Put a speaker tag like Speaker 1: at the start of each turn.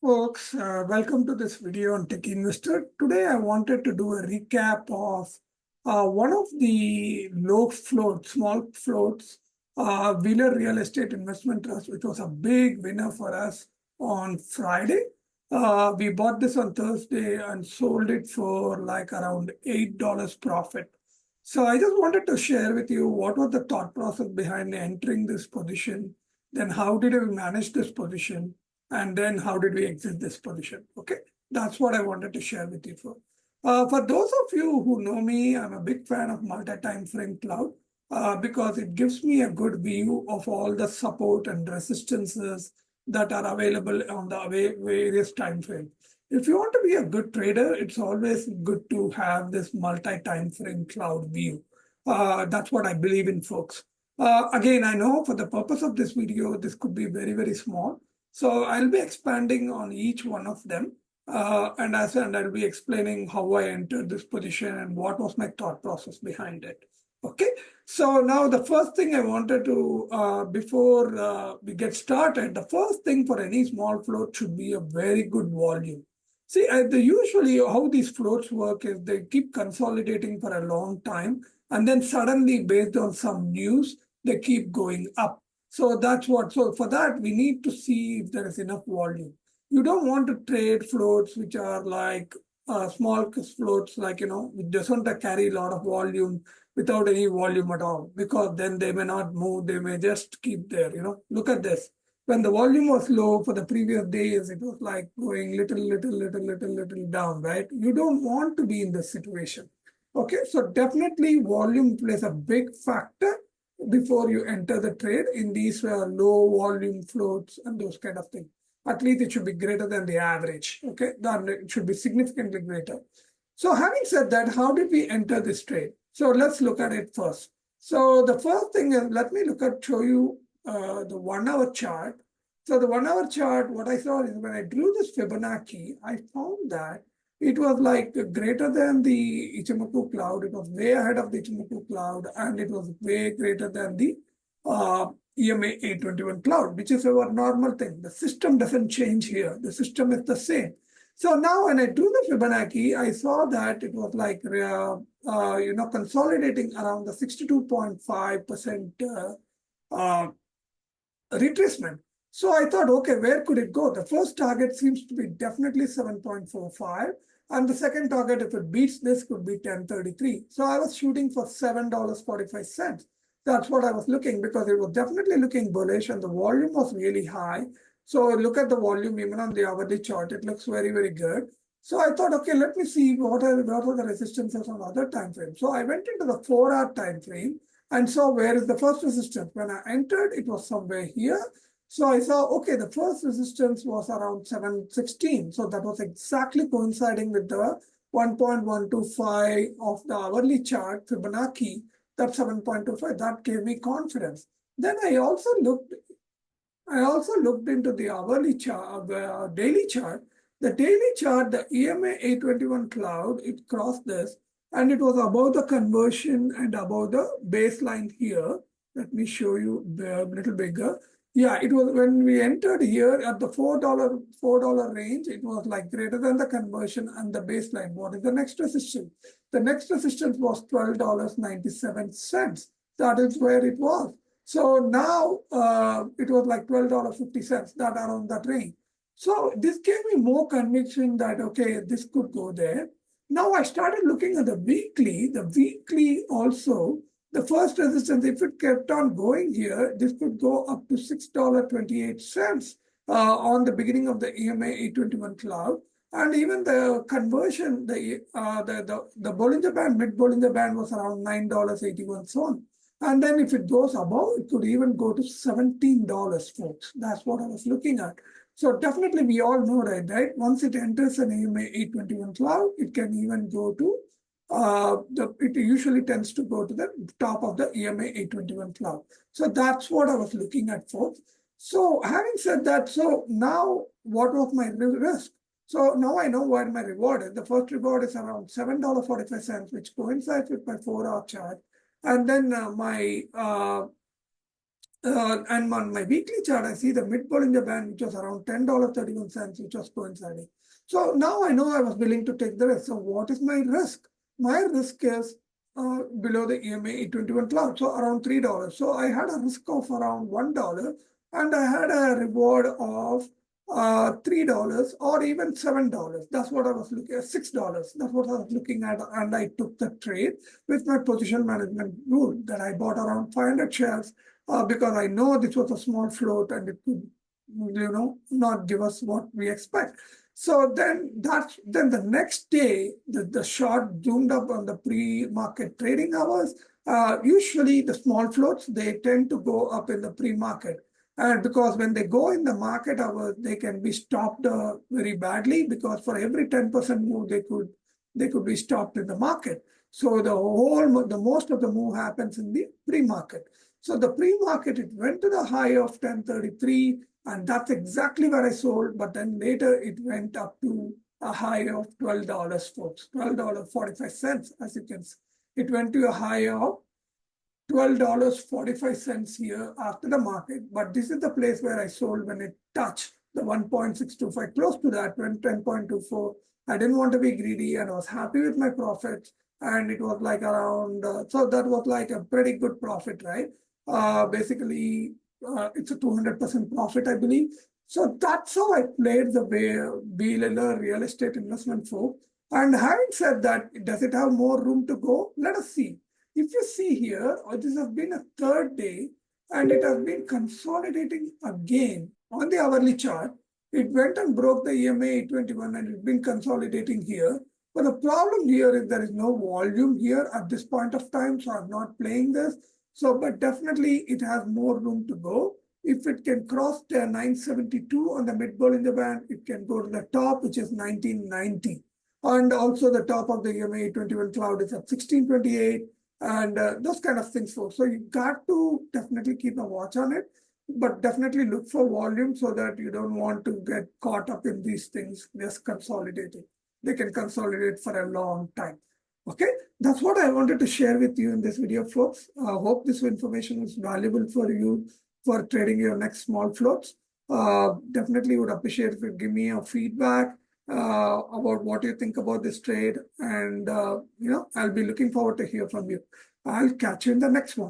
Speaker 1: Folks, welcome to this video on Tech Investor. Today I wanted to do a recap of one of the low float, small floats, Wheeler Real Estate Investment Trust, which was a big winner for us on Friday. We bought this on Thursday and sold it for like around $8 profit. So I just wanted to share with you what was the thought process behind entering this position, then how did we manage this position, and then how did we exit this position. Okay, that's what I wanted to share with you. For those of you who know me, I'm a big fan of multi-time frame cloud because it gives me a good view of all the support and resistances that are available on the various time frames. If you want to be a good trader, it's always good to have this multi-time frame cloud view. That's what I believe in, folks. Again, I know for the purpose of this video, this could be very, very small. So I'll be expanding on each one of them. And I'll be explaining how I entered this position and what was my thought process behind it. Okay, so now the first thing I wanted to, before we get started, the first thing for any small float should be a very good volume. See, usually how these floats work is they keep consolidating for a long time, and then suddenly, based on some news, they keep going up. So that's what, so for that, we need to see if there is enough volume. You don't want to trade floats which are like small floats, like, which doesn't carry a lot of volume without any volume at all, because then they may not move, they may just keep there, Look at this. When the volume was low for the previous days, it was like going little down, right? You don't want to be in this situation. Okay, so definitely volume plays a big factor before you enter the trade in these low volume floats and those kind of things. At least it should be greater than the average. Okay, then it should be significantly greater. So having said that, how did we enter this trade? So let's look at it first. So the first thing is, let me show you the 1 hour chart. So the 1 hour chart, what I saw is when I drew this Fibonacci, I found that it was like greater than the Ichimoku cloud. It was way ahead of the Ichimoku cloud, and it was way greater than the EMA 821 cloud, which is our normal thing. The system doesn't change here. The system is the same. So now when I do the Fibonacci, I saw that it was like, consolidating around the 62.5% retracement. So I thought, okay, where could it go? The first target seems to be definitely 7.45. And the second target, if it beats this, could be 10.33. So I was shooting for $7.45. That's what I was looking, because it was definitely looking bullish and the volume was really high. So look at the volume even on the hourly chart. It looks very, very good. So I thought, okay, let me see what are the resistances on other time frames. So I went into the 4-hour time frame and saw where is the first resistance. When I entered, it was somewhere here. So I saw, okay, the first resistance was around 716. So that was exactly coinciding with the 1.125 of the hourly chart, Fibonacci, that 7.25. That gave me confidence. Then I also looked into the hourly chart, the daily chart. The daily chart, the EMA 821 cloud, it crossed this, and it was above the conversion and above the baseline here. Let me show you a little bigger. Yeah, it was when we entered here at the $4 range, it was like greater than the conversion and the baseline. What is the next resistance? The next resistance was $12.97. That is where it was. So now it was like $12.50, that around that range. So this gave me more conviction that, okay, this could go there. Now I started looking at the weekly. The weekly also, the first resistance, if it kept on going here, this could go up to $6.28 on the beginning of the EMA 821 cloud. And even the conversion, the Bollinger Band, mid Bollinger Band was around $9.81 so on. And then if it goes above, it could even go to $17, folks. That's what I was looking at. So definitely we all know that, right? Once it enters an EMA 821 cloud, it can even go to, it usually tends to go to the top of the EMA 821 cloud. So that's what I was looking at, folks. So having said that, so now what was my risk? So now I know what my reward is. The first reward is around $7.45, which coincides with my 4-hour chart. And then my And on my weekly chart, I see the mid Bollinger Band, which was around $10.31, which was coinciding. So now I know I was willing to take the risk. So what is my risk? My risk is below the EMA 821 cloud, so around $3. So I had a risk of around $1, and I had a reward of $3 or even $7. That's what I was looking at. $6. That's what I was looking at, and I took the trade with my position management rule that I bought around 500 shares because I know this was a small float and it could, not give us what we expect. So then the next day, the short zoomed up on the pre-market trading hours. Usually the small floats, they tend to go up in the pre-market. And because when they go in the market hours, they can be stopped very badly, because for every 10% move, they could be stopped in the market. So the most of the move happens in the pre-market. So the pre-market, it went to the high of 1033, and that's exactly where I sold. But then later it went up to a high of $12, folks, $12.45, as you can see. It went to a high of $12.45 here after the market. But this is the place where I sold when it touched the 1.625, close to that, 10.24. I didn't want to be greedy, and I was happy with my profits. And it was like around, so that was like a pretty good profit, right? Basically, it's a 200% profit, I believe. So that's how I played the WHLR real estate investment folk. And having said that, does it have more room to go? Let us see. If you see here, this has been a third day, and it has been consolidating again on the hourly chart. It went and broke the EMA 821, and it's been consolidating here. But the problem here is there is no volume here at this point of time, so I'm not playing this. So, but definitely it has more room to go. If it can cross the 972 on the mid Bollinger Band, it can go to the top, which is 1990. And also the top of the EMA 821 cloud is at 1628. And those kind of things, folks. So you got to definitely keep a watch on it, but definitely look for volume so that you don't want to get caught up in these things just consolidating. They can consolidate for a long time. Okay, that's what I wanted to share with you in this video, folks. I hope this information is valuable for you for trading your next small floats. Definitely would appreciate if you give me a feedback about what you think about this trade. And, I'll be looking forward to hear from you. I'll catch you in the next one.